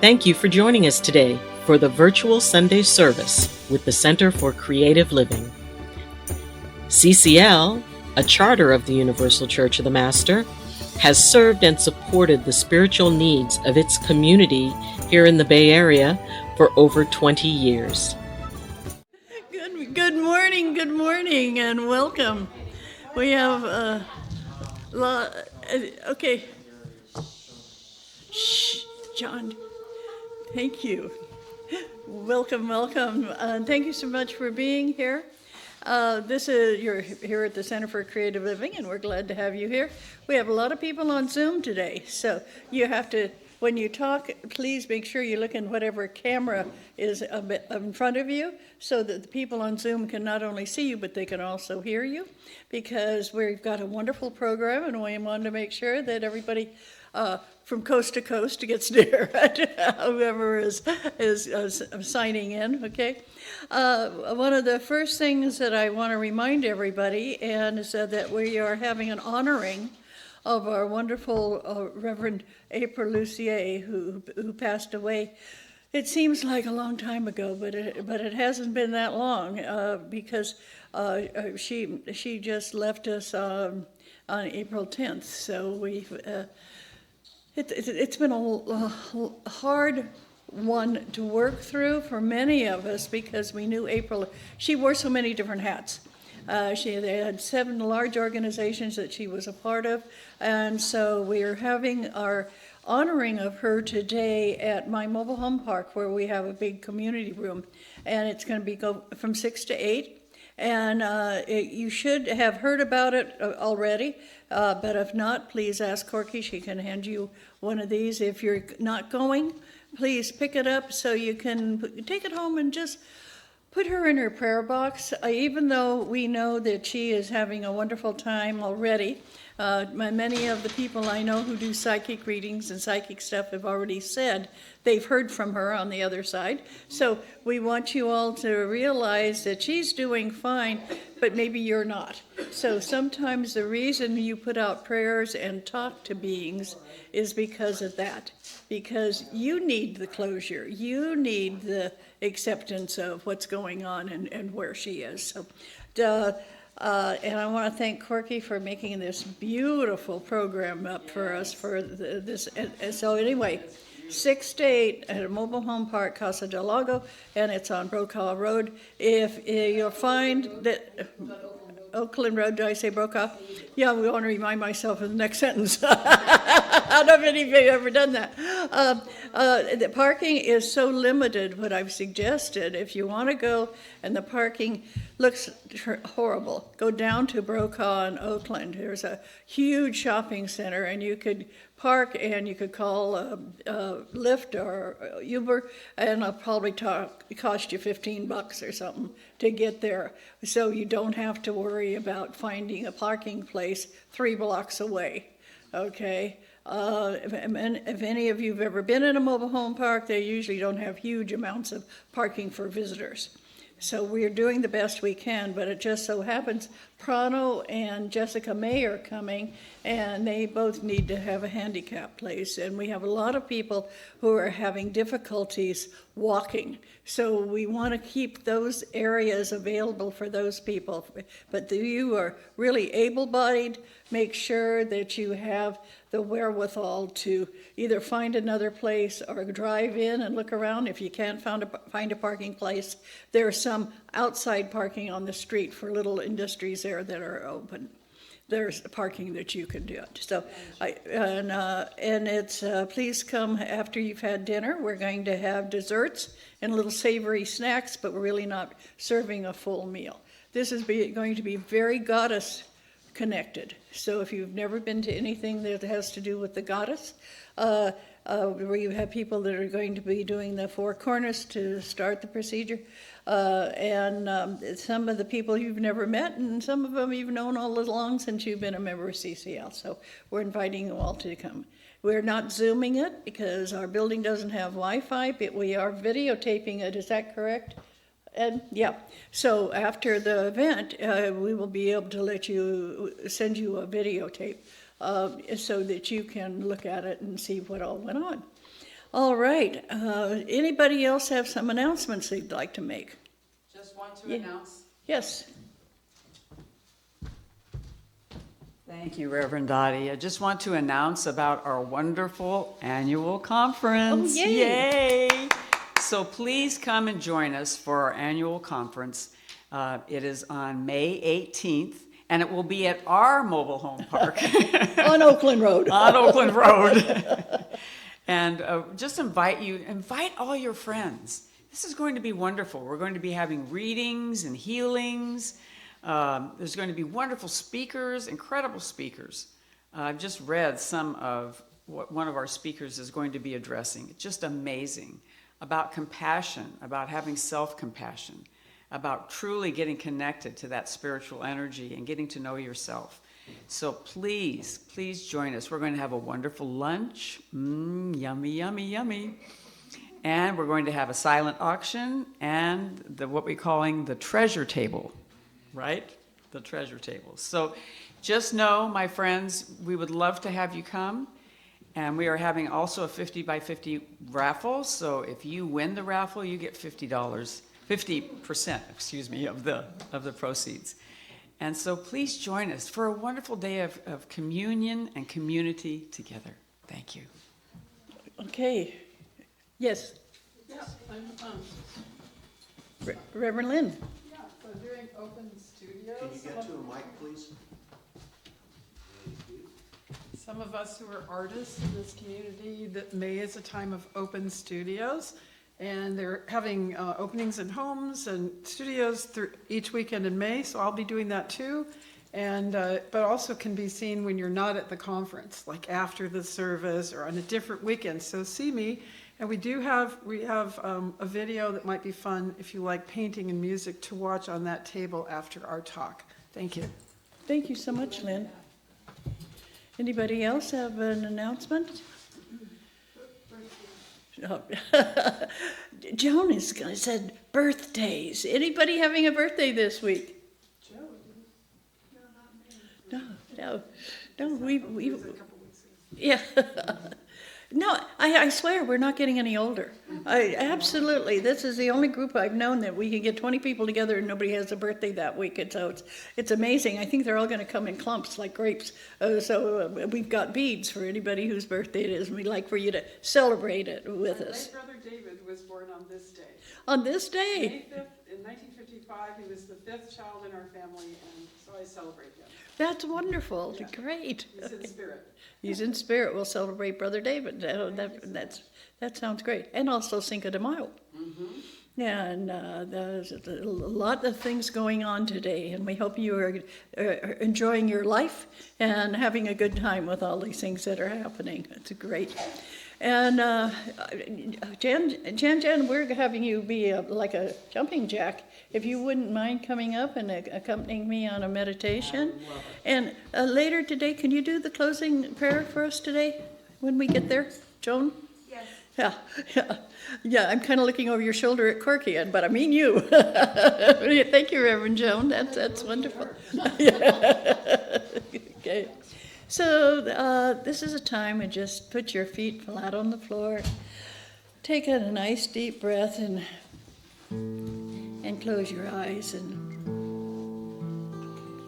Thank you for joining us today for the virtual Sunday service with the Center for Creative Living. CCL, a charter of the Universal Church of the Master, has served and supported the spiritual needs of its community here in the Bay Area for over 20 years. Good morning, and welcome. We have okay. Shh, John. Thank you. Welcome. Thank you so much for being here. You're here at the Center for Creative Living, and we're glad to have you here. We have a lot of people on Zoom today, so you have to, when you talk, please make sure you look in whatever camera is in front of you, so that the people on Zoom can not only see you, but they can also hear you, because we've got a wonderful program, and we want to make sure that everybody from coast to coast gets to hear it, whoever is signing in, okay? One of the first things that I want to remind everybody is that we are having an honoring of our wonderful Reverend April Lucier, who passed away. It seems like a long time ago, but it hasn't been that long, because she just left us on April 10th. So we've it's been a hard one to work through for many of us, because we knew April. She wore so many different hats. They had 7 large organizations that she was a part of, and so we are having our honoring of her today at my mobile home park, where we have a big community room, and it's going to go from 6 to 8. And you should have heard about it already, but if not, please ask Corky. She can hand you one of these. If you're not going, please pick it up so you can take it home and just put her in her prayer box. Even though we know that she is having a wonderful time already, many of the people I know who do psychic readings and psychic stuff have already said they've heard from her on the other side. So we want you all to realize that she's doing fine, but maybe you're not. So sometimes the reason you put out prayers and talk to beings is because of that. Because you need the closure. You need the acceptance of what's going on and where she is. So, and I want to thank Corky for making this beautiful program up for us for this. And so anyway, 6 to 8 at a mobile home park, Casa del Lago, and it's on Brokaw Road. If you'll find that Oakland Road, did I say Brokaw? Yeah, we want to remind myself of the next sentence. I don't know if any of you have ever done that. The parking is so limited, what I've suggested, if you want to go and the parking looks horrible, go down to Brokaw and Oakland. There's a huge shopping center, and you could park and you could call Lyft or Uber, and it'll probably cost you $15 or something to get there. So you don't have to worry about finding a parking place 3 blocks away, okay? If any of you have ever been in a mobile home park, they usually don't have huge amounts of parking for visitors. So we're doing the best we can, but it just so happens Prano and Jessica May are coming, and they both need to have a handicap place. And we have a lot of people who are having difficulties walking. So we want to keep those areas available for those people. But you are really able-bodied, make sure that you have the wherewithal to either find another place or drive in and look around. If you can't find a parking place, there's some outside parking on the street for little industries there that are open. There's parking that you can do. So, please come after you've had dinner. We're going to have desserts and little savory snacks, but we're really not serving a full meal. This is going to be very goddess connected. So if you've never been to anything that has to do with the goddess, where you have people that are going to be doing the 4 corners to start the procedure, and some of the people you've never met, and some of them you've known all along since you've been a member of CCL. So we're inviting you all to come. We're not Zooming it because our building doesn't have Wi-Fi, but we are videotaping it. Is that correct? And yeah, so after the event, we will be able to send you a videotape so that you can look at it and see what all went on. All right. Anybody else have some announcements they'd like to make? Just want to announce. Yes. Thank you, Reverend Dottie. I just want to announce about our wonderful annual conference. Oh, yay. Yay! So please come and join us for our annual conference. It is on May 18th, and it will be at our mobile home park. On Oakland Road. On Oakland Road. And just invite all your friends. This is going to be wonderful. We're going to be having readings and healings. There's going to be wonderful speakers, incredible speakers. I've just read some of what one of our speakers is going to be addressing. It's just amazing. About compassion, about having self-compassion, about truly getting connected to that spiritual energy and getting to know yourself. So please, please join us. We're going to have a wonderful lunch. Yummy, yummy, yummy. And we're going to have a silent auction and what we're calling the treasure table, right? The treasure table. So just know, my friends, we would love to have you come. And we are having also a 50 by 50 raffle. So if you win the raffle, you get $50, 50%, excuse me, of the proceeds. And so please join us for a wonderful day of communion and community together. Thank you. Okay. Yes. Yeah, Reverend Lynn. yeah, so doing open studios. Can you get to a mic, please? Some of us who are artists in this community, that May is a time of open studios, and they're having openings in homes and studios through each weekend in May, so I'll be doing that too. And but also can be seen when you're not at the conference, like after the service or on a different weekend. So see me. And we have a video that might be fun if you like painting and music to watch on that table after our talk. Thank you. Thank you so much, Lynn. Anybody else have an announcement? Oh. Joan is said birthdays. Anybody having a birthday this week? Joe? No. We. Yeah. No, I swear we're not getting any older. Absolutely, this is the only group I've known that we can get 20 people together and nobody has a birthday that week. And so it's amazing. I think they're all going to come in clumps like grapes. So we've got beads for anybody whose birthday it is, and we'd like for you to celebrate it with us. My brother David was born on this day. On this day. May 5th, in 1955, he was the 5th child in our family, and so I celebrate him. That's wonderful. Yeah. Great. He's in spirit. He's in spirit. We'll celebrate Brother David. That sounds great. And also Cinco de Mayo. Mm-hmm. Yeah, and there's a lot of things going on today, and we hope you are enjoying your life and having a good time with all these things that are happening. It's great. And Jan, we're having you be like a jumping jack. If you wouldn't mind coming up and accompanying me on a meditation. And later today, can you do the closing prayer for us today when we get there, Joan? Yes. Yeah, I'm kind of looking over your shoulder at Corky, but I mean you. Thank you, Reverend Joan. That's wonderful. Okay. So this is a time to just put your feet flat on the floor, take a nice deep breath, and close your eyes and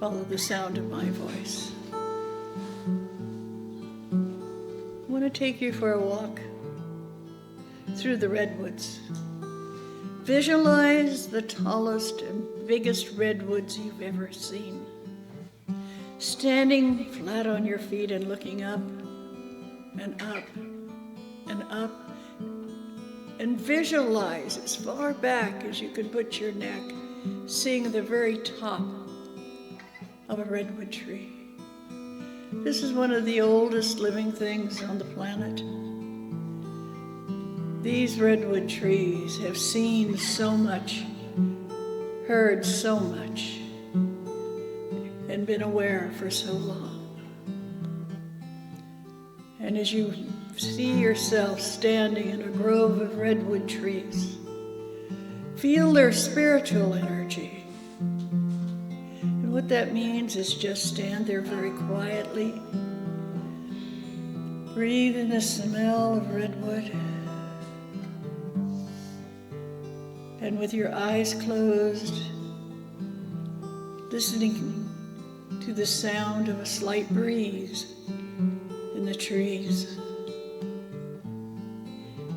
follow the sound of my voice. I want to take you for a walk through the redwoods. Visualize the tallest and biggest redwoods you've ever seen. Standing flat on your feet and looking up and up and up, and visualize as far back as you can put your neck, seeing the very top of a redwood tree. This is one of the oldest living things on the planet. These redwood trees have seen so much, heard so much, and been aware for so long. And as you see yourself standing in a grove of redwood trees, feel their spiritual energy. And what that means is just stand there very quietly, breathe in the smell of redwood, And with your eyes closed, listening to the sound of a slight breeze in the trees,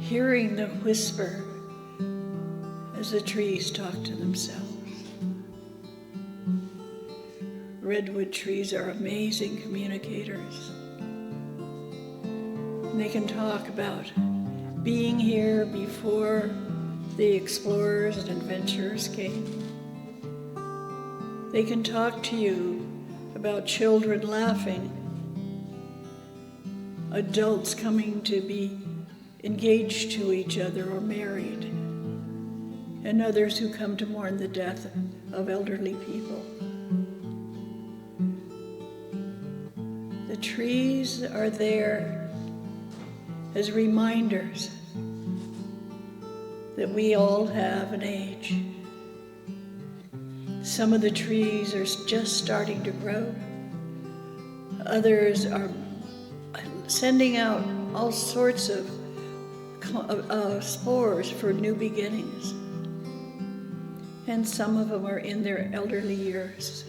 hearing the whisper as the trees talk to themselves. Redwood trees are amazing communicators. And they can talk about being here before the explorers and adventurers came. They can talk to you about children laughing, adults coming to be engaged to each other or married, and others who come to mourn the death of elderly people. The trees are there as reminders that we all have an age. Some of the trees are just starting to grow. Others are sending out all sorts of spores for new beginnings. And some of them are in their elderly years,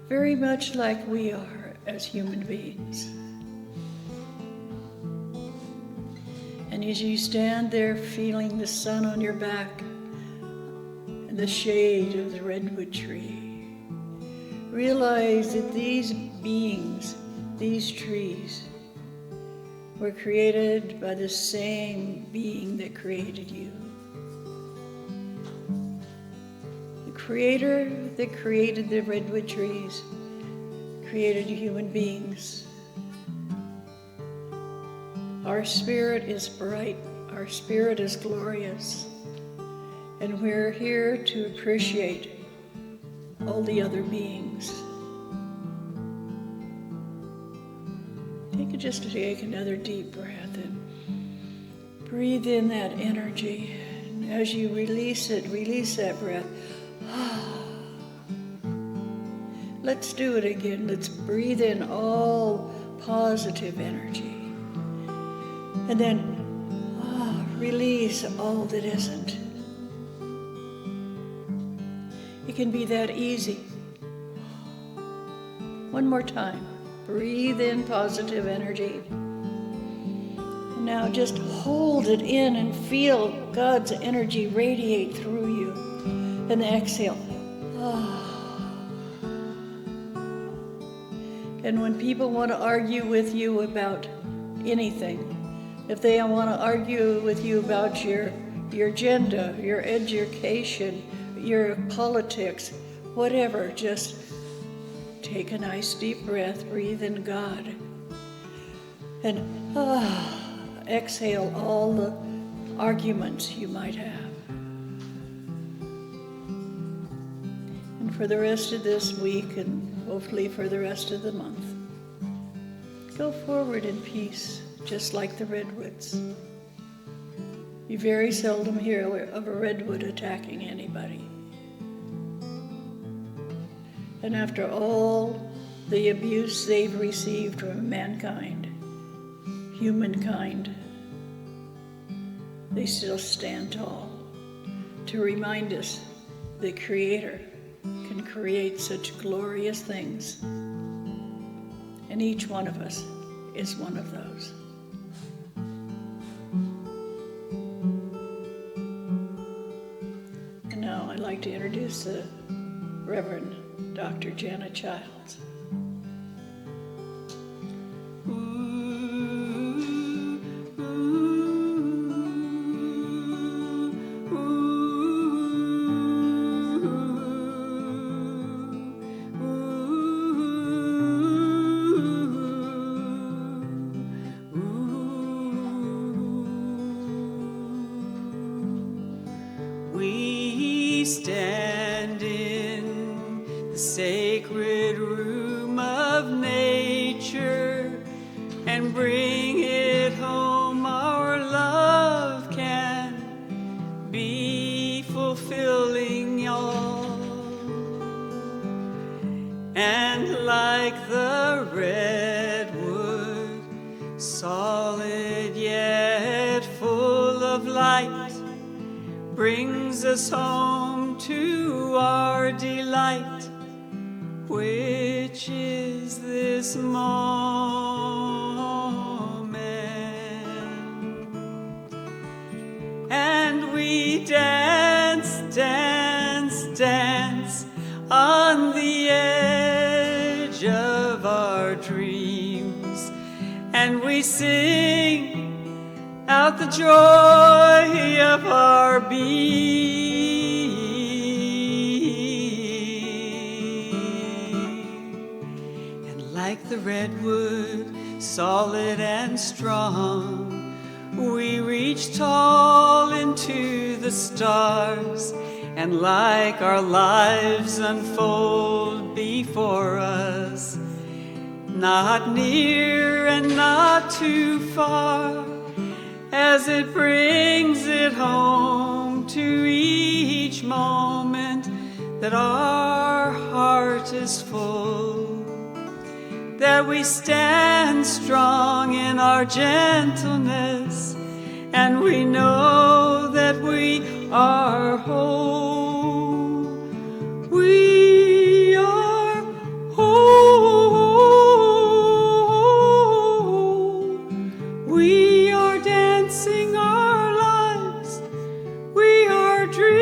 very much like we are as human beings. And as you stand there feeling the sun on your back and the shade of the redwood tree, realize that these beings, these trees, were created by the same being that created you. The creator that created the redwood trees created human beings. Our spirit is bright, our spirit is glorious, and we're here to appreciate all the other beings. Just take another deep breath and breathe in that energy. And as you release it, release that breath. Let's do it again. Let's breathe in all positive energy. And then release all that isn't. It can be that easy. One more time. Breathe in positive energy. And now just hold it in and feel God's energy radiate through you. And exhale. And when people want to argue with you about anything, if they want to argue with you about your gender, your education, your politics, whatever, just take a nice deep breath, breathe in God, and exhale all the arguments you might have. And for the rest of this week, and hopefully for the rest of the month, go forward in peace, just like the redwoods. You very seldom hear of a redwood attacking anybody. And after all the abuse they've received from mankind, humankind, they still stand tall to remind us the Creator can create such glorious things. And each one of us is one of those. And now I'd like to introduce the Reverend Dr. Janet Childs. We stand in the sacred room of nature and bring it home. Our love can be fulfilling, y'all. And like the redwood, solid yet full of light, brings brings us home to our delight, which is this moment. And we dance, dance, dance on the edge of our dreams, and we sing out the joy of our being. And like the redwood, solid and strong, we reach tall into the stars, and like our lives unfold before us, not near and not too far, as it brings it home to each moment that our heart is full, that we stand strong in our gentleness, and we know that we are whole. We are whole. We are dancing our lives. We are dreaming,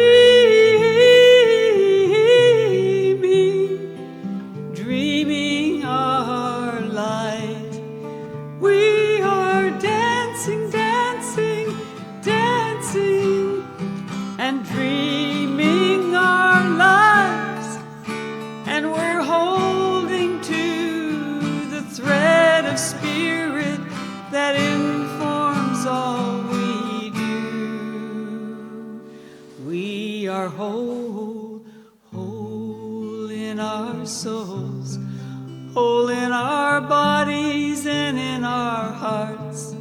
dreaming our light. We are dancing, dancing, dancing, and dreaming our lives. And we're holding to the thread of spirit that informs all we do. We are whole, whole in our souls, whole in our bodies and in our hearts.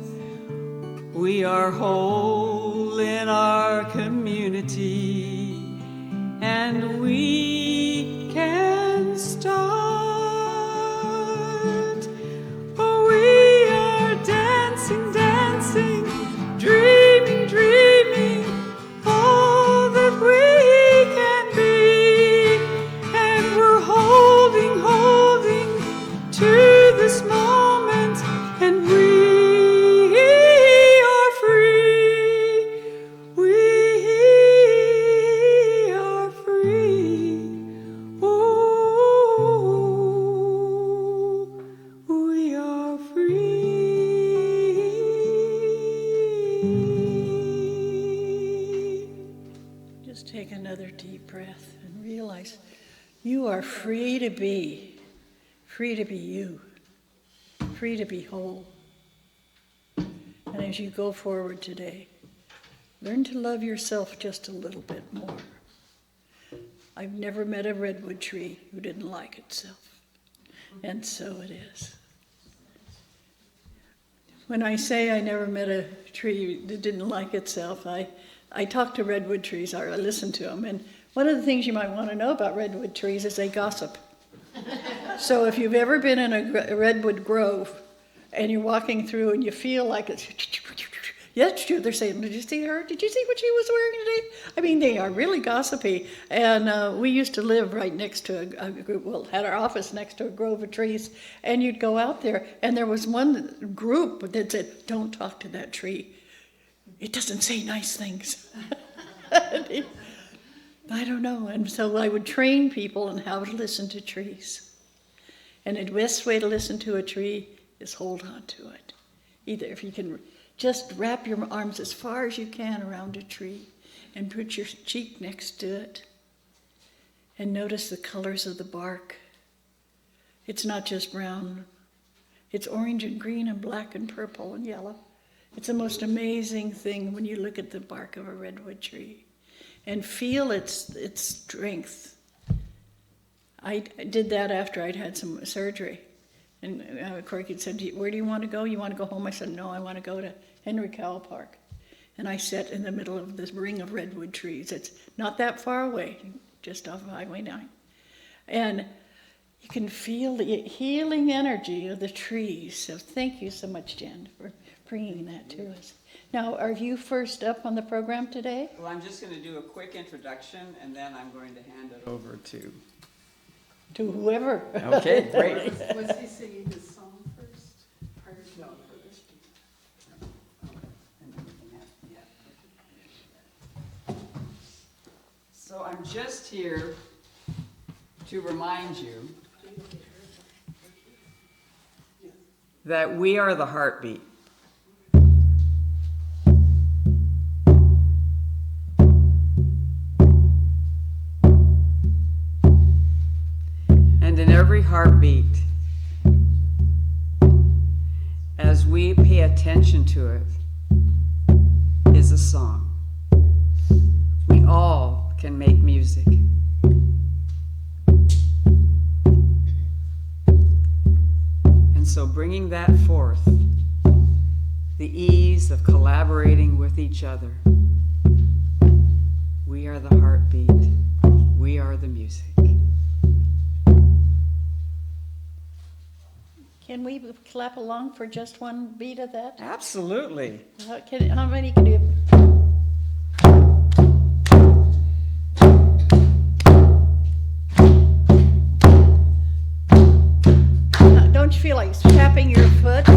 We are whole in our community, and we can start. Oh, we are dancing, dancing, dreaming, dreaming, all that we can be. And we're holding, holding to this moment, and we are free. We are free. Oh, we are free. Just take another deep breath and realize you are free to be you, free to be whole. And as you go forward today, learn to love yourself just a little bit more. I've never met a redwood tree who didn't like itself, and so it is. When I say I never met a tree that didn't like itself, I talk to redwood trees, or I listen to them, and one of the things you might want to know about redwood trees is they gossip. So if you've ever been in a redwood grove and you're walking through and you feel like it's, yeah, it's true, they're saying, did you see her? Did you see what she was wearing today? I mean, they are really gossipy. And we used to live right next to a group, well, had our office next to a grove of trees, and you'd go out there, and there was one group that said, don't talk to that tree. It doesn't say nice things. I don't know. And so I would train people on how to listen to trees. And the best way to listen to a tree is hold on to it. Either if you can just wrap your arms as far as you can around a tree and put your cheek next to it and notice the colors of the bark. It's not just brown. It's orange and green and black and purple and yellow. It's the most amazing thing when you look at the bark of a redwood tree and feel its strength. I did that after I'd had some surgery. And Corky said, where do you want to go? You want to go home? I said, no, I want to go to Henry Cowell Park. And I sat in the middle of this ring of redwood trees. It's not that far away, just off of Highway 9. And you can feel the healing energy of the trees. So thank you so much, Jen, for bringing that to us. Now, are you first up on the program today? Well, I'm just going to do a quick introduction, and then I'm going to hand it over to... To whoever. Okay, great. Was he singing his song first? No. So I'm just here to remind you that we are the heartbeat. And in every heartbeat, as we pay attention to it, is a song. We all can make music. And so bringing that forth, the ease of collaborating with each other, we are the heartbeat, we are the music. Can we clap along for just one beat of that? Absolutely. How many can you? Don't you feel like tapping your foot?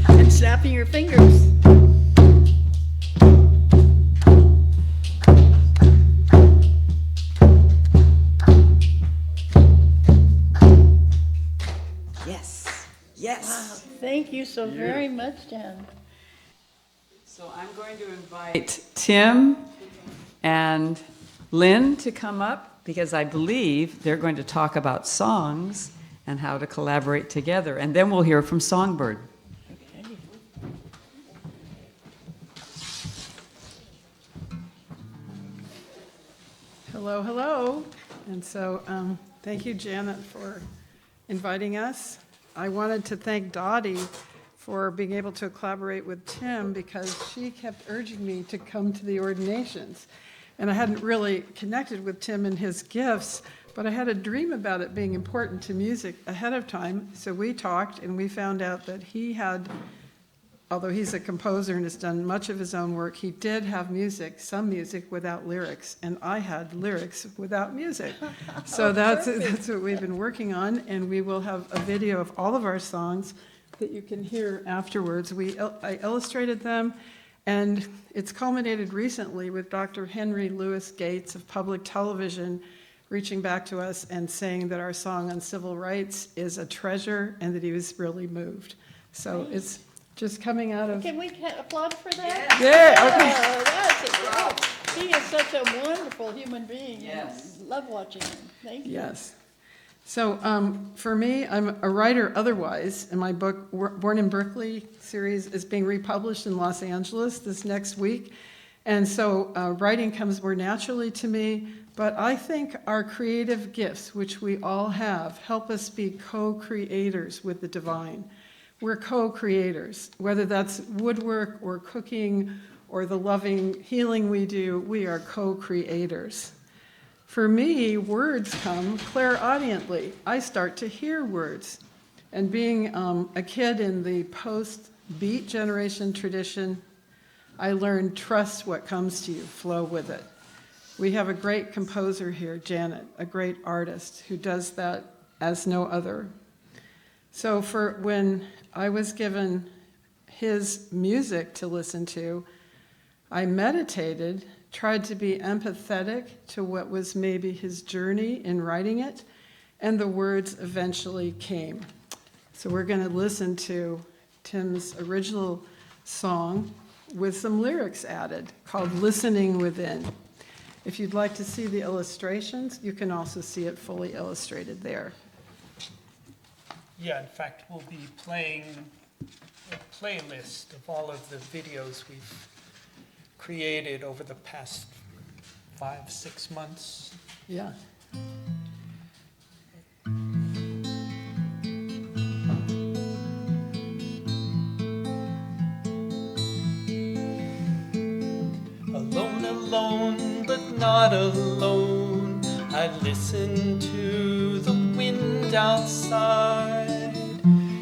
And snapping your fingers. Yes. Yes. Thank you so very much, Jan. So I'm going to invite Tim and Lynn to come up because I believe they're going to talk about songs and how to collaborate together. And then we'll hear from Songbird. Okay. Hello, hello. And so thank you, Janet, for inviting us. I wanted to thank Dottie for being able to collaborate with Tim because she kept urging me to come to the ordinations. And I hadn't really connected with Tim and his gifts, but I had a dream about it being important to music ahead of time. So we talked and we found out that he had, although he's a composer and has done much of his own work, he did have music, some music without lyrics, and I had lyrics without music. So that's what we've been working on, and we will have a video of all of our songs that you can hear afterwards. I illustrated them, and it's culminated recently with Dr. Henry Louis Gates of Public Television reaching back to us and saying that our song on civil rights is a treasure and that he was really moved. So it's just coming out of... Can we applaud for that? Yeah, okay. That's he is such a wonderful human being. Yes. Love watching him. Thank you. Yes. So for me, I'm a writer otherwise, and my book, Born in Berkeley series, is being republished in Los Angeles this next week. And so writing comes more naturally to me, but I think our creative gifts, which we all have, help us be co-creators with the divine. We're co-creators, whether that's woodwork or cooking or the loving healing we do, we are co-creators. For me, words come clairaudiently. I start to hear words. And being a kid in the post-Beat generation tradition, I learned trust what comes to you, flow with it. We have a great composer here, Janet, a great artist who does that as no other. So for when I was given his music to listen to, I meditated, tried to be empathetic to what was maybe his journey in writing it, and the words eventually came. So we're going to listen to Tim's original song with some lyrics added called Listening Within. If you'd like to see the illustrations, you can also see it fully illustrated there. Yeah, in fact, we'll be playing a playlist of all of the videos we've created over the past 5-6 months. Yeah. Alone, alone, but not alone. I listen to the wind wind outside,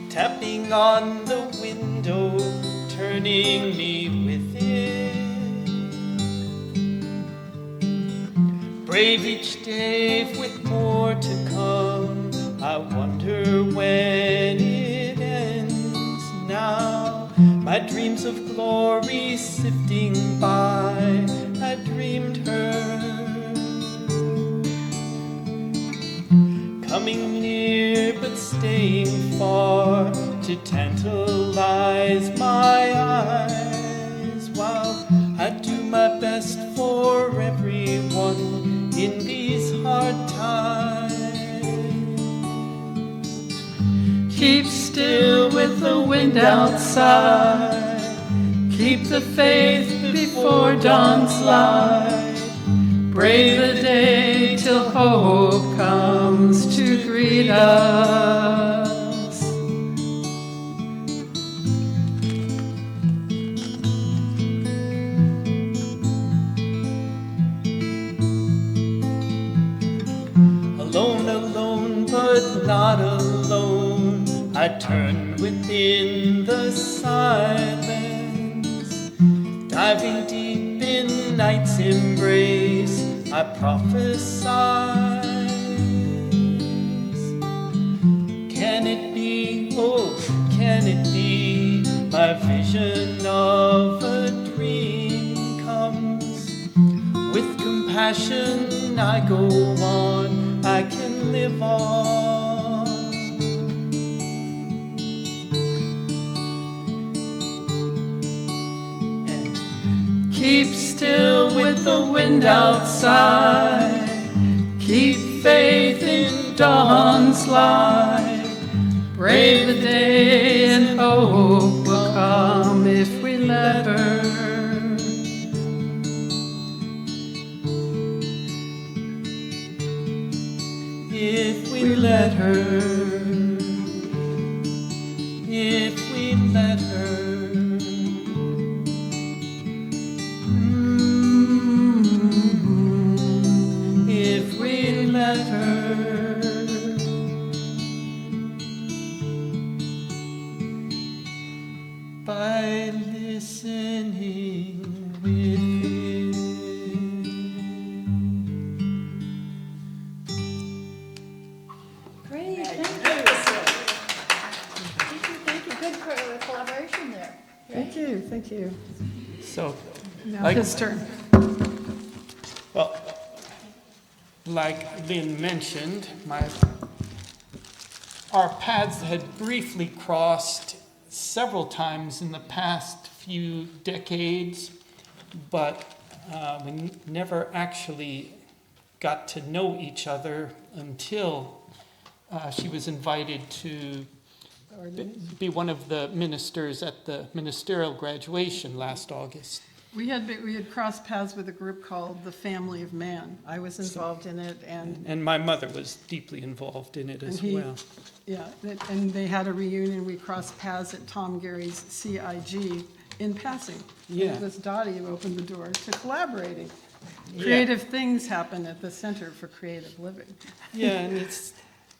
tapping on the window, turning me within. Brave each day with more to come, I wonder when it ends now. My dreams of glory sifting by, I dreamed her coming near but staying far to tantalize my eyes, while I do my best for everyone in these hard times. Keep still with the wind outside, keep the faith before dawn's light. Brave the day till hope comes to greet us. Alone, alone, but not alone, I turn within the silence, diving deep in night's embrace, I prophesize. Can it be, oh, can it be, my vision of a dream comes? With compassion I go on, I can live on. And keep still with the wind outside, keep faith in dawn's light. Brave the day and hope will come if we let her. If we let her, if we let her. If we let her. By listening within. Great, thank you. Thank you, good collaboration there. Thank you, thank you. So, Now Like- his turn. well, like Lynn mentioned, our paths had briefly crossed several times in the past few decades, but we never actually got to know each other until she was invited to be one of the ministers at the ministerial graduation last August. We had crossed paths with a group called the Family of Man. I was involved in it, And my mother was deeply involved in it as And he- well. and they had a reunion. We crossed paths at Tom Gary's CIG in passing. Yeah. It was Dottie who opened the door to collaborating. Yeah. Creative things happen at the Center for Creative Living. Yeah, and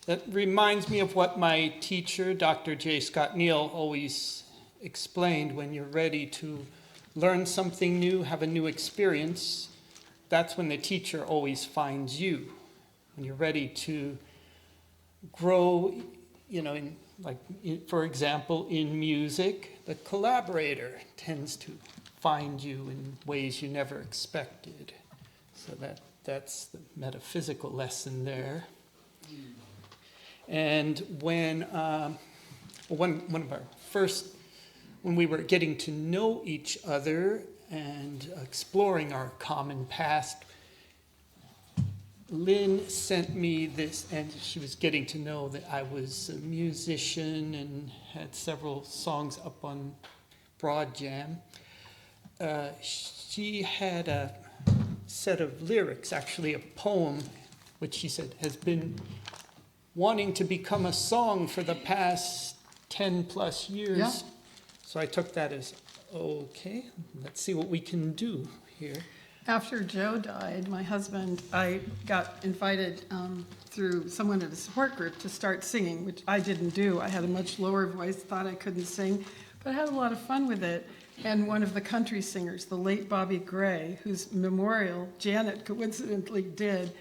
that reminds me of what my teacher, Dr. J. Scott Neal, always explained. When you're ready to learn something new, have a new experience, that's when the teacher always finds you. When you're ready to grow, for example, in music, the collaborator tends to find you in ways you never expected. So that's the metaphysical lesson there. And when we were getting to know each other and exploring our common past, Lynn sent me this, and she was getting to know that I was a musician and had several songs up on Broad Jam. She had a set of lyrics, actually a poem, which she said has been wanting to become a song for the past 10 plus years. Yeah. So I took that as, okay, let's see what we can do here. After Joe died, my husband, I got invited through someone at a support group to start singing, which I didn't do. I had a much lower voice, thought I couldn't sing, but I had a lot of fun with it. And one of the country singers, the late Bobby Gray, whose memorial Janet coincidentally did,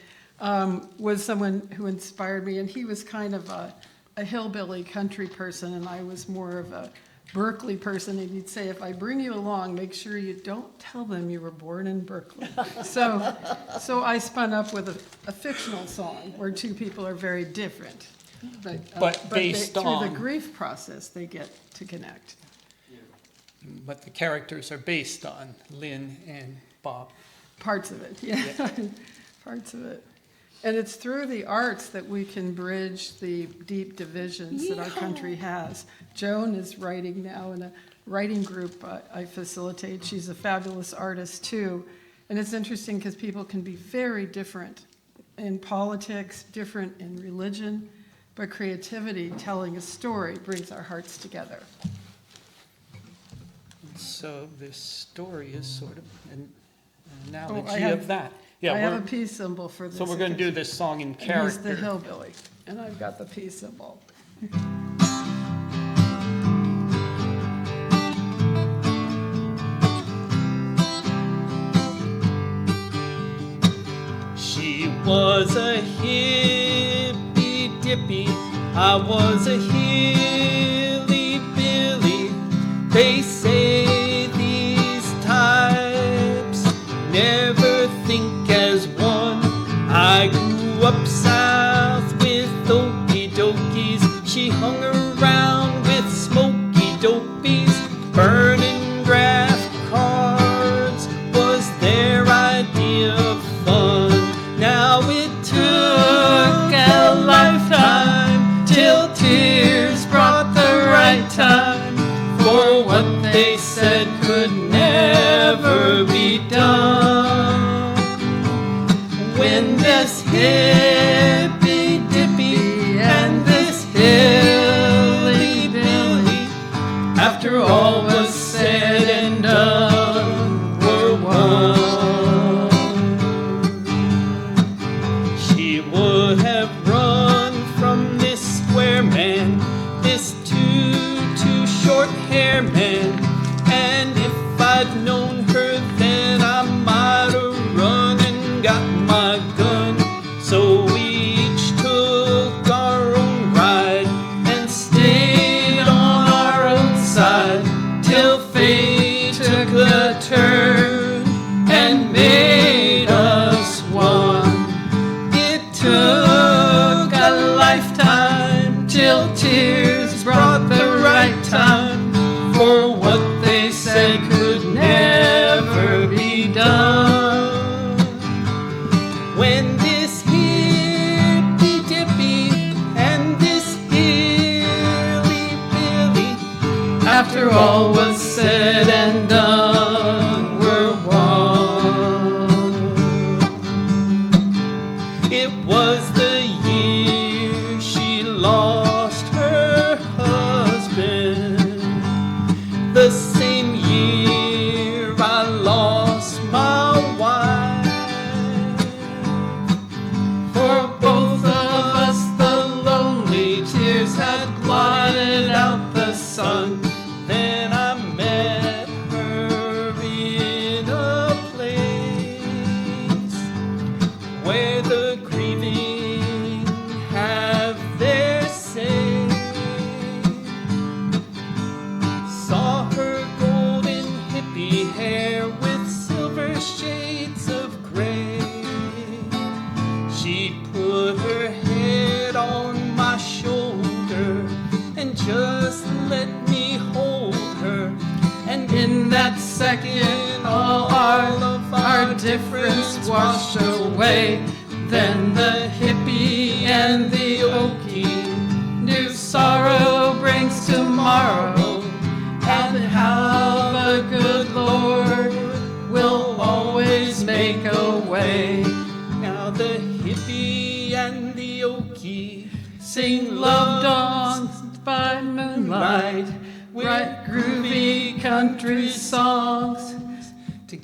was someone who inspired me. And he was kind of a hillbilly country person, and I was more of a Berkeley person. And he'd say, if I bring you along, make sure you don't tell them you were born in Berkeley. So I spun up with a fictional song where two people are very different. But based through on... the grief process, they get to connect. But the characters are based on Lynn and Bob. Parts of it, yeah. Parts of it. And it's through the arts that we can bridge the deep divisions that our country has. Joan is writing now in a writing group I facilitate. She's a fabulous artist too. And it's interesting because people can be very different in politics, different in religion, but creativity, telling a story, brings our hearts together. So this story is sort of an analogy have- of that. I have a we're- peace symbol for this. So we're going to do this song in And he's character. the hillbilly, and I've got the peace symbol. She was a hippy dippy, I was a hilly billy. They say these types never think as one. I grew up south with okie dokies. She hung around with smoky dopies. Burning draft cards was their idea of fun. Now it took a lifetime till tears brought the right time for what they said could never be done. When this hippy dippy and this hilly billy, after all was said and done, were one. She would have run from this square man, this too short hair man, and if I'd known her then I might have run and got my gun. So we each took our own ride and stayed on our own side till fate took a turn and made us one. It took a lifetime till tears brought the right time for what they said could never be done. When this hippy dippy and this hilly billy, after all was said and done, were one. It was the year she lost her husband, the same year I lost my wife. For both of us the lonely tears had blotted out the sun. Then I met her in a place where the grieving have their say. Saw her golden hippie hair with silver shades of gray. She put her head on my shoulder and just let me hold her. And in that second, all of our difference washed away. Then the hippie and the okie knew sorrow brings tomorrow, and how the good Lord will always make a way. Now the hippie and the okie sing love songs by moonlight, write groovy country songs.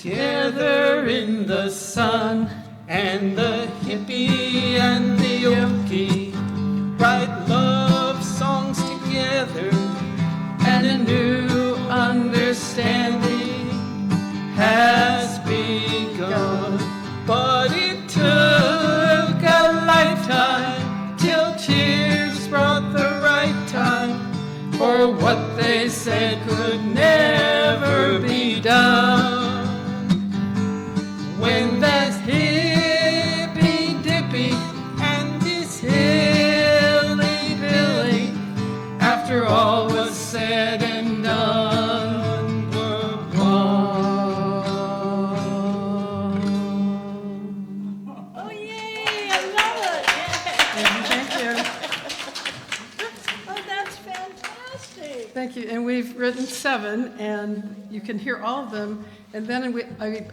together in the sun, and the hippie and the yogi write love songs together, and a new understanding has begun. But it took a lifetime till tears brought the right time for what they said could never be done. When that hippy dippy and this hilly billy, after all was said and done, were one. Oh, yay, I love it. Thank you. Oh, that's fantastic. Thank you. And we've written 7, and you can hear all of them. And then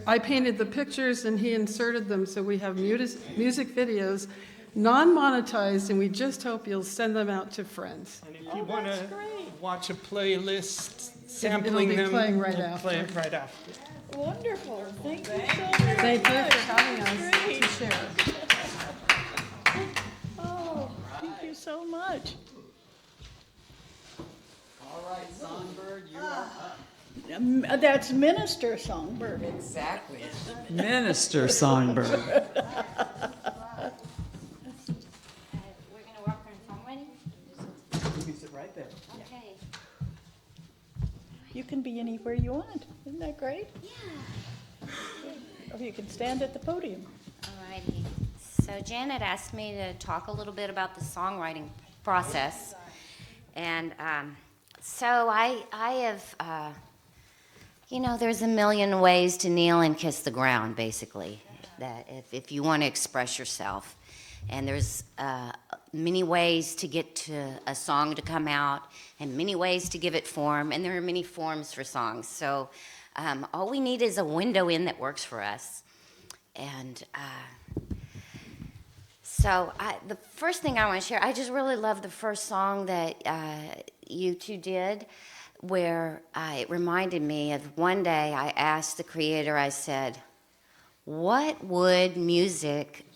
I painted the pictures, and he inserted them, so we have music videos, non-monetized, and we just hope you'll send them out to friends. And if you want to watch a playlist sampling It'll be them, playing right we'll after. play it right after. Wonderful. Thank you so very Thank you much. for having us Great. to share. Oh, thank you so much. All right, Songbird, you are up. That's Minister Songbird. Exactly. Minister Songbird. We're gonna work on songwriting? You can sit right there. Okay. You can be anywhere you want. Isn't that great? Yeah. Or you can stand at the podium. Alrighty. So Janet asked me to talk a little bit about the songwriting process. And so I have, there's a million ways to kneel and kiss the ground, basically, that if you want to express yourself. And there's many ways to get to a song to come out, and many ways to give it form, and there are many forms for songs. So all we need is a window in that works for us. And so the first thing I want to share, I just really love the first song that you two did, where it reminded me of one day I asked the creator, I said, what would music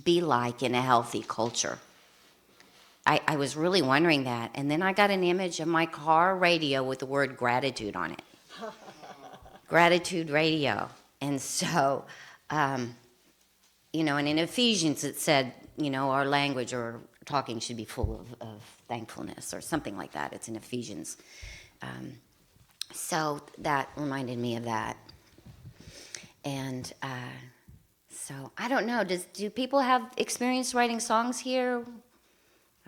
be like in a healthy culture? I was really wondering that. And then I got an image of my car radio with the word gratitude on it. Gratitude radio. And so, and in Ephesians it said, our language or talking should be full of thankfulness or something like that. It's in Ephesians. So that reminded me of that. And so I don't know. Do people have experience writing songs here?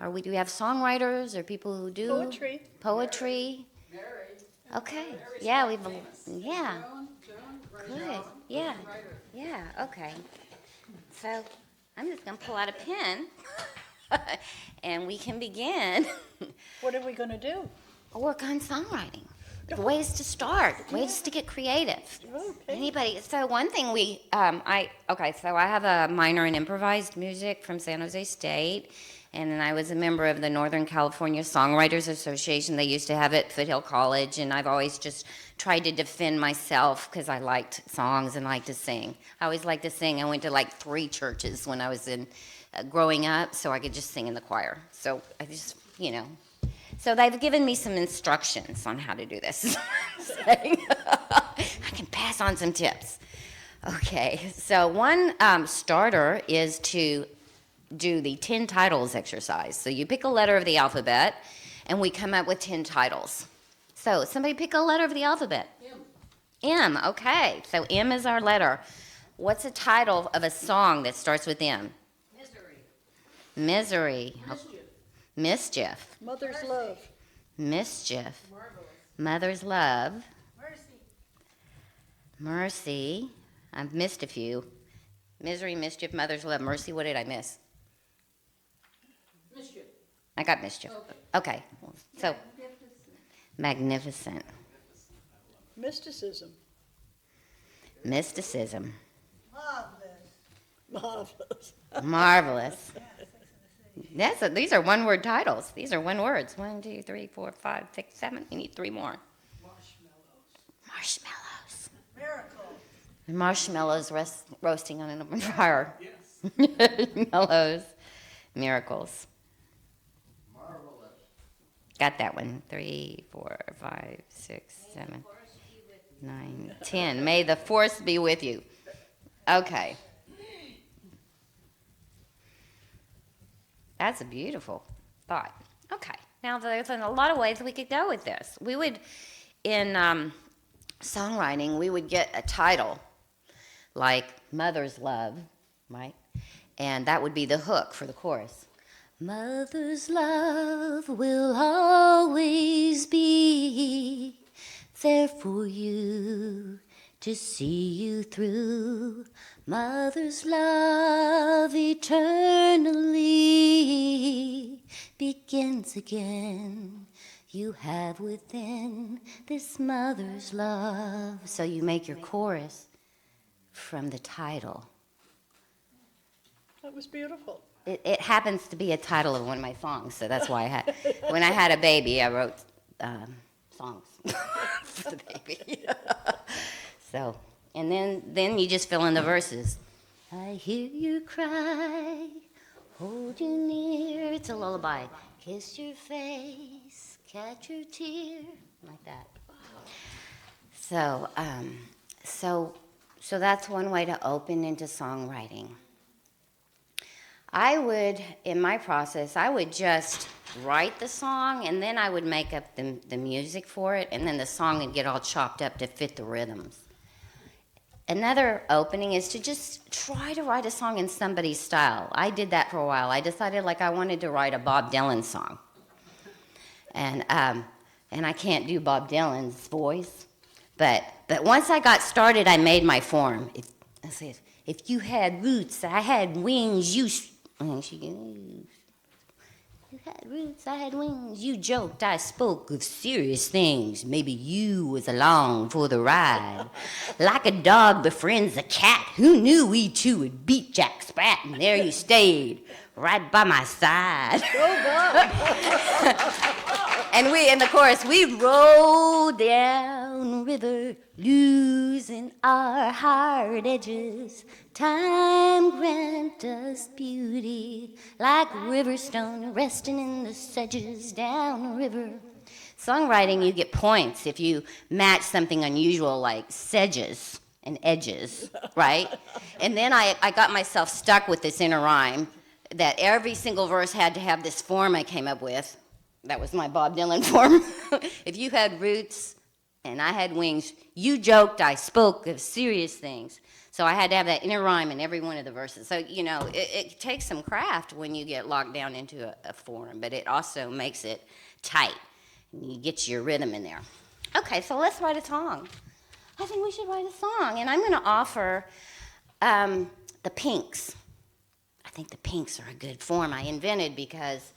Do we have songwriters or people who do Poetry. Poetry. Okay. Yeah, yeah. Good. Yeah. Yeah. Okay. So I'm just gonna pull out a pen, and we can begin. What are we going to do? Work on songwriting. Ways to start, ways to get creative. Okay. Anybody? So one thing so I have a minor in improvised music from San Jose State, and then I was a member of the Northern California Songwriters Association. They used to have it at Foothill College, and I've always just tried to defend myself because I liked songs and liked to sing. I always liked to sing. I went to like 3 churches when I was growing up, so I could just sing in the choir. So I just, So they've given me some instructions on how to do this. I can pass on some tips. Okay, so one starter is to do the 10 titles exercise. So you pick a letter of the alphabet, and we come up with 10 titles. So somebody pick a letter of the alphabet. M. M, okay. So M is our letter. What's a title of a song that starts with M? Misery. Mischief. Mother's Love. Mischief. Mother's Love. Mercy. I've missed a few. Misery, mischief, mother's love, mercy. What did I miss? Mischief. I got mischief. Okay. So, magnificent. Mysticism. Mysticism. Marvelous. Marvelous. These are one-word titles. These are one words. 1, 2, 3, 4, 5, 6, 7. We need 3 more. Marshmallows. And marshmallows roasting on an open fire. Marshmallows. Miracles. Got that one. 3, 4, 5, 6, 7, 9, 10. May the force be with you. Okay. That's a beautiful thought. Okay. Now, there's a lot of ways we could go with this. We would, in songwriting, we would get a title like Mother's Love, right? And that would be the hook for the chorus. Mother's love will always be there for you to see you through. Mother's love eternally begins again. You have within this mother's love. So you make your chorus from the title. That was beautiful. It happens to be a title of one of my songs, so that's why when I had a baby, I wrote songs for the baby. So, and then you just fill in the verses. I hear you cry, hold you near. It's a lullaby. Kiss your face, catch your tear, like that. So that's one way to open into songwriting. I would, in my process, I would just write the song, and then I would make up the music for it, and then the song would get all chopped up to fit the rhythms. Another opening is to just try to write a song in somebody's style. I did that for a while. I decided I wanted to write a Bob Dylan song. And I can't do Bob Dylan's voice. But once I got started, I made my form. I said, if you had roots, I had wings, you had roots, I had wings. You joked, I spoke of serious things. Maybe you was along for the ride. Like a dog befriends a cat, who knew we two would beat Jack Sprat? And there you stayed, right by my side. And in the chorus, we rolled down river, losing our hard edges. Time grant us beauty, like river stone resting in the sedges down river. Songwriting, you get points if you match something unusual like sedges and edges, right? And then I got myself stuck with this inner rhyme that every single verse had to have this form I came up with. That was my Bob Dylan form. If you had roots and I had wings, you joked, I spoke of serious things. So I had to have that inner rhyme in every one of the verses. So, it takes some craft when you get locked down into a form, but it also makes it tight. And you get your rhythm in there. Okay, so let's write a song. I think we should write a song. And I'm going to offer the Pinks. I think the Pinks are a good form I invented because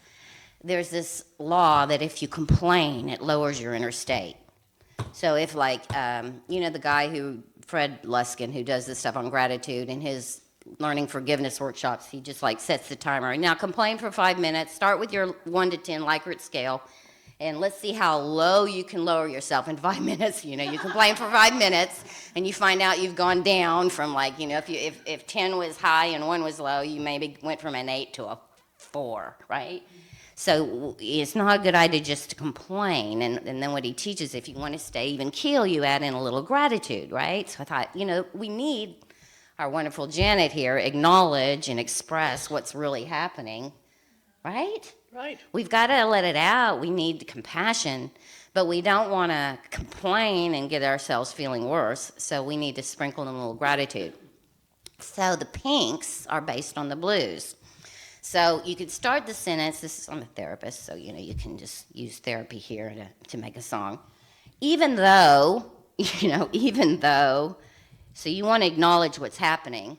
there's this law that if you complain, it lowers your inner state. So if the guy Fred Luskin, who does this stuff on gratitude in his learning forgiveness workshops, he just sets the timer. Now complain for 5 minutes, start with your 1 to 10 Likert scale, and let's see how low you can lower yourself in 5 minutes. You complain for 5 minutes, and you find out you've gone down from if 10 was high and 1 was low, you maybe went from an 8 to a 4, right? So it's not a good idea just to complain. And then what he teaches, if you want to stay even keel, you add in a little gratitude, right? So I thought, we need our wonderful Janet here acknowledge and express what's really happening, right? Right. We've got to let it out. We need compassion, but we don't want to complain and get ourselves feeling worse. So we need to sprinkle in a little gratitude. So the Pinks are based on the blues. So you could start the sentence, I'm a therapist, so you can just use therapy here to make a song. Even though, so you want to acknowledge what's happening,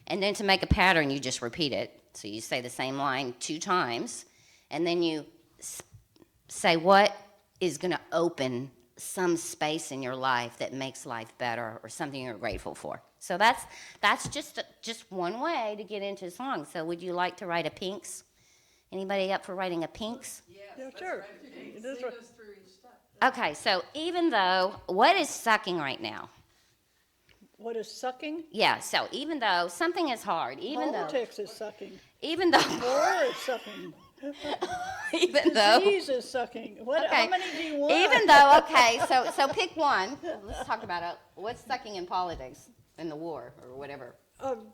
and then to make a pattern, you just repeat it. So you say the same line 2 times, and then you say what is going to open some space in your life that makes life better or something you're grateful for. So that's just one way to get into a song. So would you like to write a Pinks? Anybody up for writing a Pinks? Yeah, sure. Okay, so even though, what is sucking right now? What is sucking? Yeah, so even though something is hard, Politics is sucking. even though, War is sucking. even though, Disease is sucking. What? okay, How many do you want? even though, okay, so pick one. Let's talk about it. What's sucking in politics, in the war, or whatever?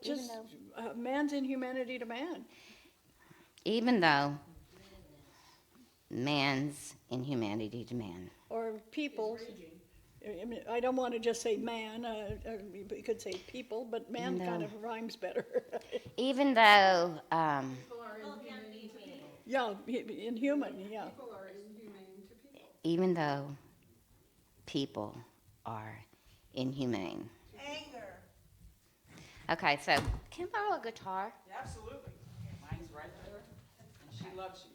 Just man's inhumanity to man. Even though man's inhumanity to man. Or people. I mean, I don't want to just say man. You could say people, but man kind of rhymes better. Even though, Yeah, inhuman. Yeah. even though people are inhumane. Anger. Okay, so can I borrow a guitar? Absolutely. Mine's right there, and she loves you.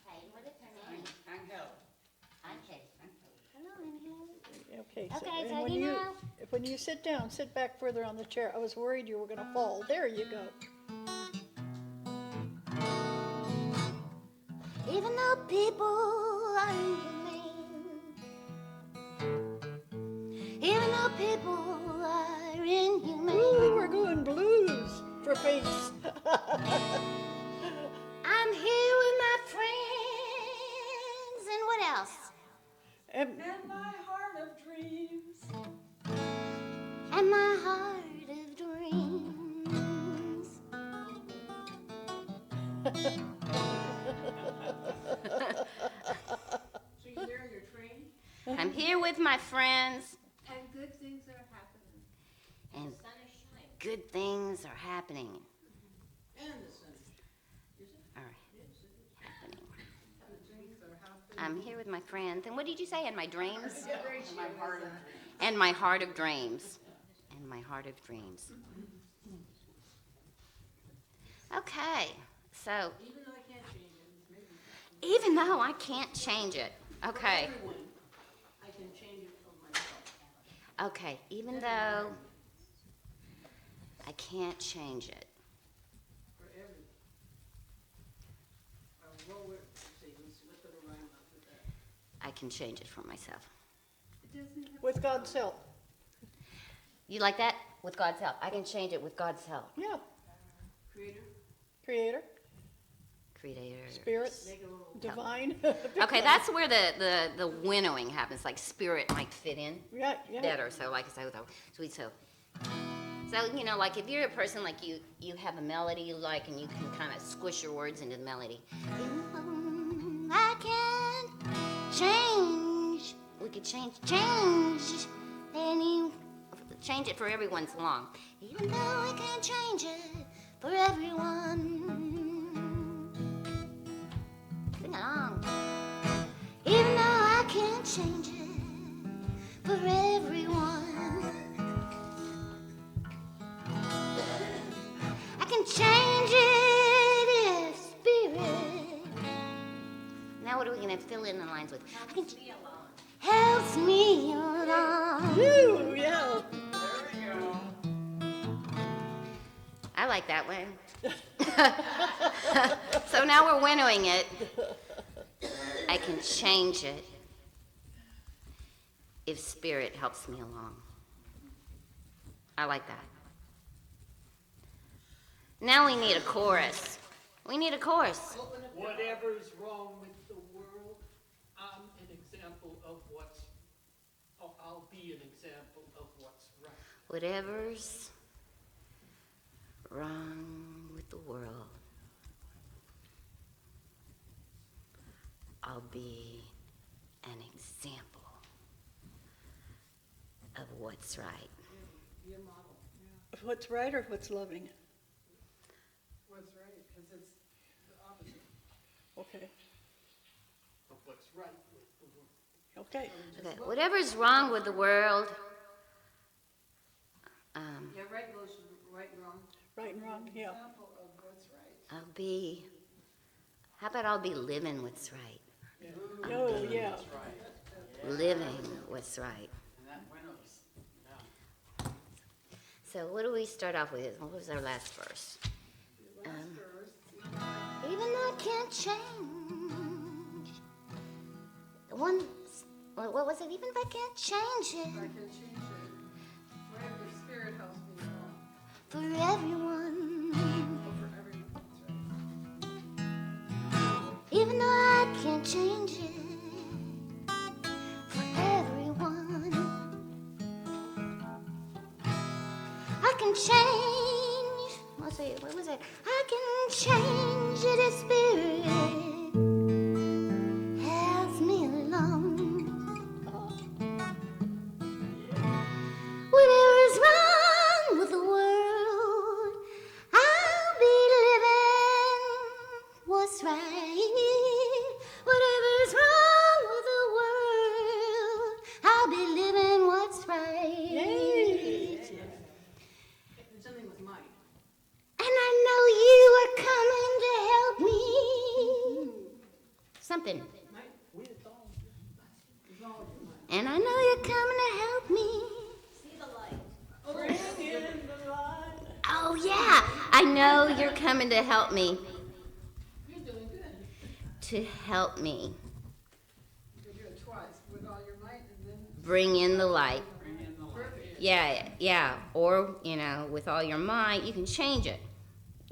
Hey, what is her name? Angel. Okay. Hello, Angel. Okay. Okay, and so when you you know- when you sit down, sit back further on the chair. I was worried you were going to fall. There you go. Even though people are inhumane, even though people are inhumane, Ooh, we're going blues for face. I'm here with my friends, and what else? And And my heart of dreams. And my heart of dreams. So you're there in your train? I'm here with my friends, And good things are happening. and good things are happening. And the sun. Are happening. I'm here with my friends, and what did you say? And my dreams? And my heart of dreams. And my heart of dreams. Okay, so Even though I can't change it, maybe even though I can't change it, okay, everyone, I can change it for myself. okay, even though I can't change it, For everyone. What word? Let's put a rhyme up with that. I can change it for myself. with God's help. You like that? With God's help. I can change it with God's help. Yeah. Creator, Creator, Creator. spirit, make a little. divine. Okay, that's where the winnowing happens. Like spirit might fit in Yeah, yeah. better. So like I said, so you know, like if you're a person like you have a melody you like, and you can kind of squish your words into the melody. I can change. We could change, any, change it for everyone's along. Even though I can't change it for everyone. Sing along. Even though I can't change it for everyone. I can change it if spirit. Now what are we going to fill in the lines with? I can helps me along. Woo, yeah. I like that one. So now we're winnowing it. I can change it if spirit helps me along. I like that. Now we need a chorus. We need a chorus. Whatever is wrong with the world, I'm an example of what's, I'll be an example of what's right. Whatever's wrong with the world, I'll be an example of what's right. Be a model. What's right or what's loving? What's right, because it's the opposite. Okay. Of what's right with the world. Okay. Okay, whatever's wrong with the world, Yeah, right goes with right and wrong. Right and wrong. Yeah. Example of what's right. I'll be, how about I'll be living what's right? Oh, yeah. Living what's right. And that winnows. So what do we start off with? What was our last verse? Even though I can't change. What was it? Even if I can't change I it. can change it for for everyone. Even though I can't change it for everyone, I can change. What's it? What was it? I can change it. His spirit helps me along. Whatever is wrong with the world, I'll be living what's right. Whatever is wrong with the world, I'll be living what's right. Yay. There's something with Mike. And I know you are coming to help me. Something. Mike, with all your might. And I know you're coming to help me. See the light. Oh, yeah. I know you're coming to help me. You're doing good. To help me You do it twice, with all your might, and then bring in the light. Bring in the light. Yeah. Or, with all your might, you can change it.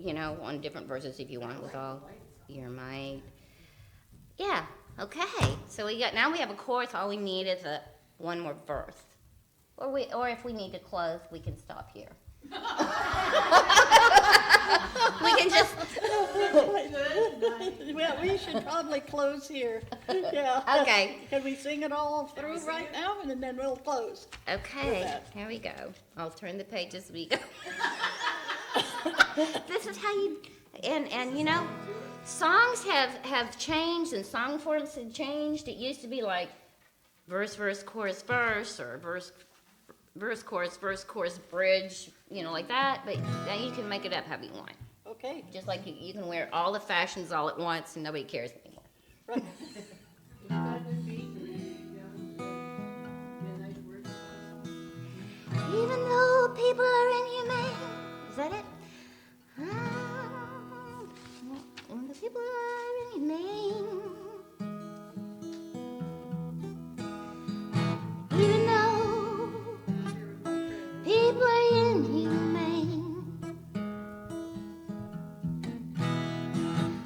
On different verses if you want, with all your might. Yeah, okay. So now we have a chorus. All we need is one more verse. Or if we need to close, we can stop here. We can just. Well, we should probably close here. Yeah. Okay. Can we sing it all through right now, and then we'll close? Okay, that. here we go. I'll turn the page as we go. This is how you, and songs have changed and song forms have changed. It used to be like verse, chorus, verse, or verse, chorus, bridge, like that. But now you can make it up how you want. Okay. Just like you can wear all the fashions all at once and nobody cares anymore. Right. You got a good beat. Yeah, nice words. Even though people are inhumane. Is that it? When the people are inhumane. Even though people are inhumane.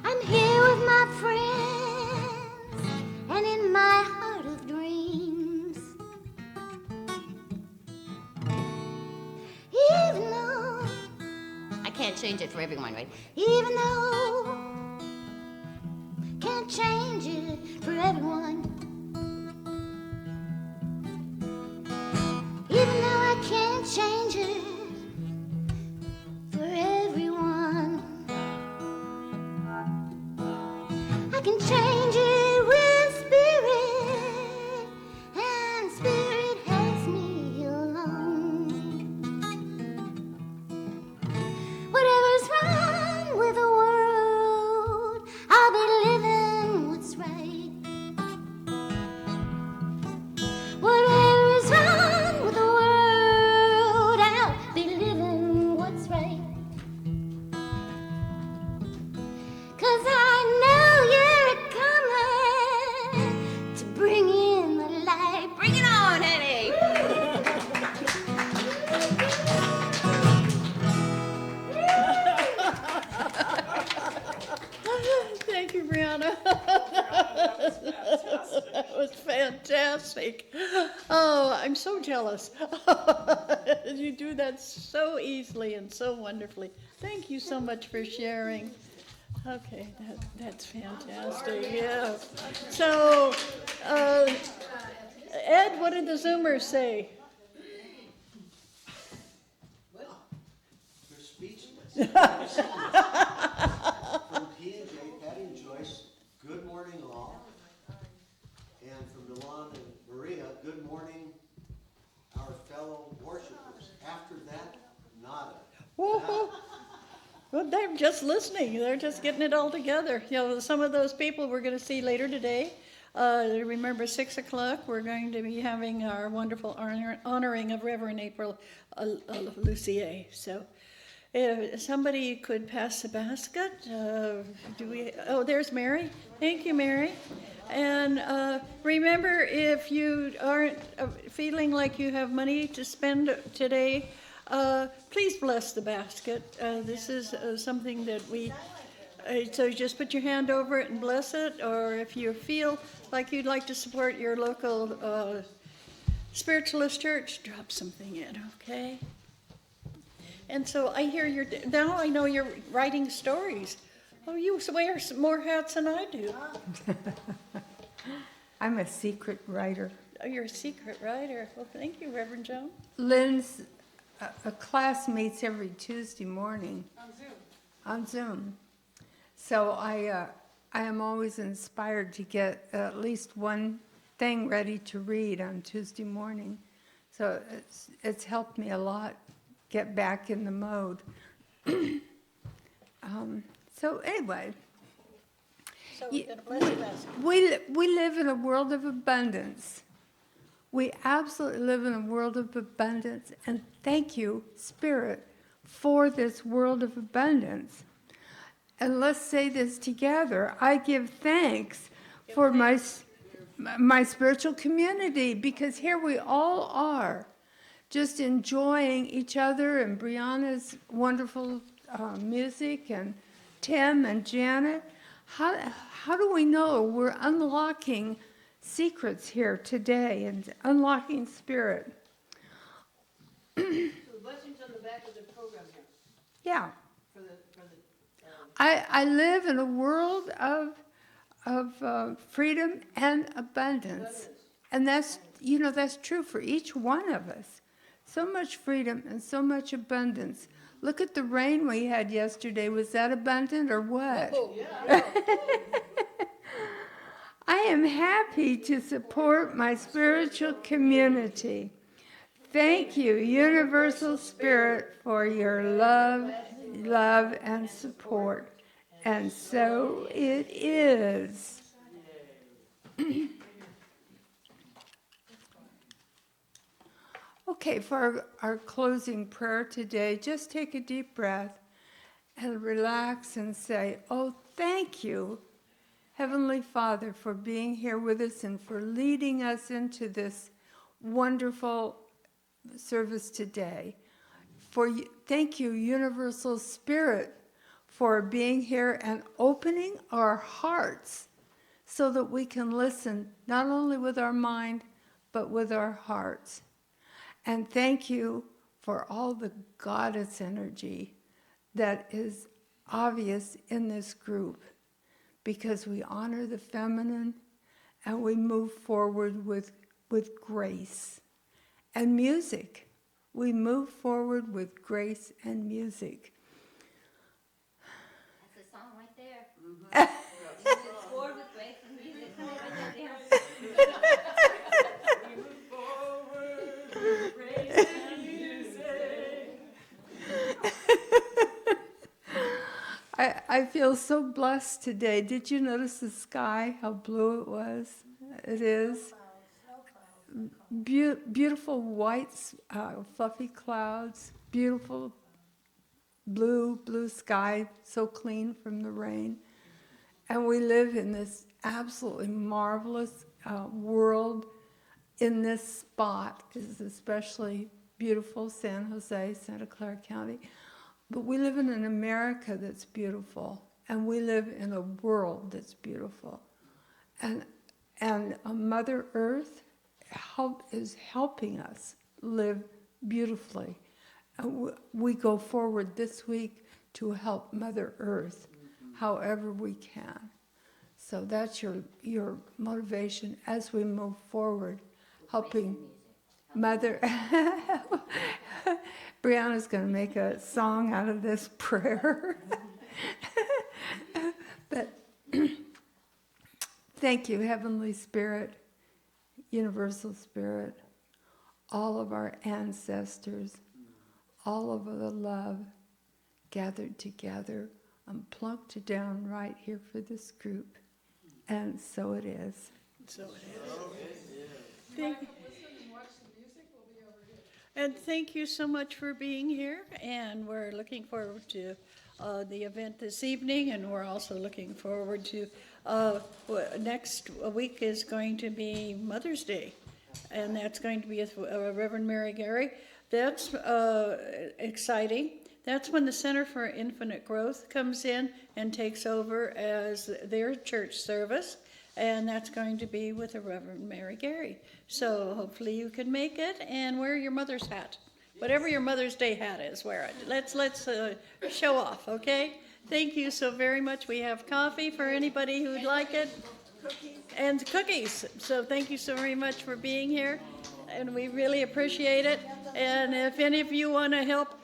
I'm here with my friends and in my heart of dreams. Even though I can't change it for everyone, right? Even though can't change it for everyone. Even though I can't change it for everyone. I can change it with spirit, and spirit helps me along. Whatever's wrong with the world, I'll be living what's right. Whatever is wrong with the world, I'll be living what's right. 'Cause I know you're coming to bring in the light. Bring it on, honey. Thank you, Brianna. That was fantastic. Oh, I'm so jealous. You do that so easily and so wonderfully. Thank you so much for sharing. Okay, that's fantastic. Yeah. So, Ed, what did the Zoomers say? They're speechless. From P&J, Patty and Joyce, good morning all. And from Milan and Maria, good morning, our fellow worshipers. After that, nada. Woo-hoo. Well, they're just listening. They're just getting it all together. Some of those people we're going to see later today. Remember, 6 o'clock, we're going to be having our wonderful honoring of Reverend April Lucier. So if somebody could pass the basket. Oh, there's Mary. Thank you, Mary. And remember, if you aren't feeling like you have money to spend today, Please bless the basket. This is something that so you just put your hand over it and bless it, or if you feel like you'd like to support your local spiritualist church, drop something in, okay? And so I hear now I know you're writing stories. Oh, you wear some more hats than I do. I'm a secret writer. Oh, you're a secret writer. Well, thank you, Reverend Joan. Lynn's a class meets every Tuesday morning. On Zoom. So I am always inspired to get at least one thing ready to read on Tuesday morning. So it's helped me a lot get back in the mode. So anyway, So we're going to bless the basket. we live in a world of abundance. We absolutely live in a world of abundance, and thank you, Spirit, for this world of abundance. And let's say this together. I give thanks for my spiritual community, because here we all are, just enjoying each other and Brianna's wonderful music, and Tim and Janet. How do we know we're unlocking secrets here today and unlocking spirit? So the blessings on the back of the program here. Yeah. For the I live in a world of freedom and abundance. And that's true for each one of us. So much freedom and so much abundance. Look at the rain we had yesterday. Was that abundant or what? Oh, yeah. I am happy to support my spiritual community. Thank you, Universal Spirit, for your love, and support. And so it is. Okay, for our closing prayer today, just take a deep breath and relax and say, oh, thank you, Heavenly Father, for being here with us and for leading us into this wonderful service today. Thank you, Universal Spirit, for being here and opening our hearts so that we can listen not only with our mind, but with our hearts. And thank you for all the goddess energy that is obvious in this group, because we honor the feminine and we move forward with grace and music. We move forward with grace and music. That's a song right there. Move forward with grace and music. Somebody write that down. We move forward with grace and music. I feel so blessed today. Did you notice the sky, how blue it was? It is. Beautiful white, fluffy clouds, beautiful blue sky, so clean from the rain. And we live in this absolutely marvelous world. In this spot is especially beautiful, San Jose, Santa Clara County. But we live in an America that's beautiful, and we live in a world that's beautiful. And Mother Earth is helping us live beautifully. And we go forward this week to help Mother Earth however we can. So that's your motivation as we move forward, helping Mother. Brianna's going to make a song out of this prayer. But thank you, Heavenly Spirit, Universal Spirit, all of our ancestors, all of the love gathered together and plunked down right here for this group. And so it is. So it is. Thank you. And thank you so much for being here. And we're looking forward to the event this evening. And we're also looking forward to next week is going to be Mother's Day. And that's going to be with Reverend Mary Gary. that's exciting. That's when the Center for Infinite Growth comes in and takes over as their church service. And that's going to be with the Reverend Mary Gary. So hopefully you can make it and wear your mother's hat. Whatever your Mother's Day hat is, wear it. Let's show off, okay? Thank you so very much. We have coffee for anybody who'd like it. And cookies. So thank you so very much for being here. And we really appreciate it. And if any of you want to help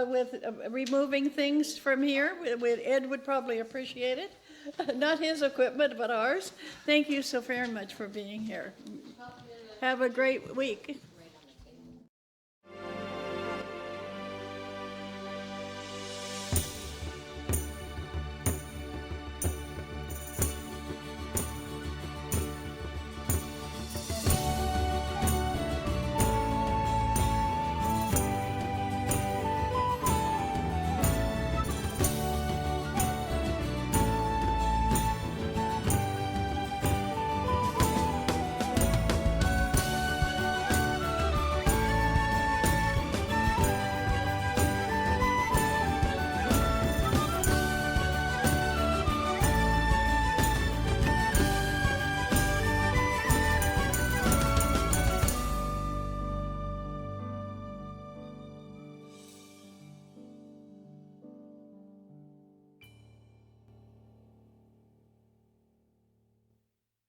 with removing things from here, Ed would probably appreciate it. Not his equipment, but ours. Thank you so very much for being here. Have a great week.